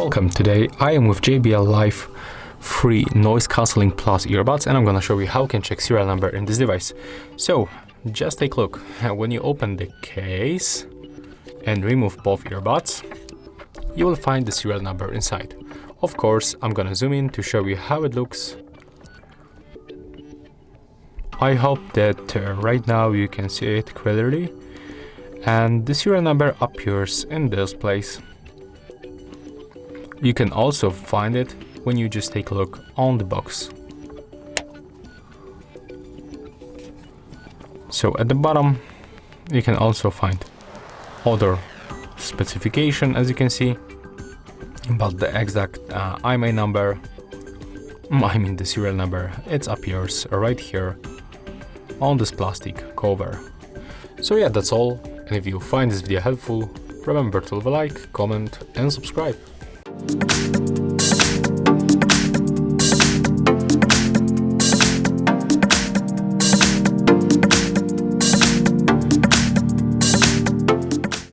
Welcome. Today I am with JBL Live Free Noise Cancelling Plus earbuds, and I'm gonna show you how you can check serial number in this device. So just take a look. When you open the case and remove both earbuds, you will find the serial number inside. Of course, I'm gonna zoom in to show you how it looks. I hope that right now you can see it clearly, and the serial number appears in this place. You can also find it when you just take a look on the box. So at the bottom you can also find other specification, as you can see, but the exact IMEI number, the serial number, it appears right here on this plastic cover. So yeah, that's all, and if you find this video helpful, remember to leave a like, comment and subscribe.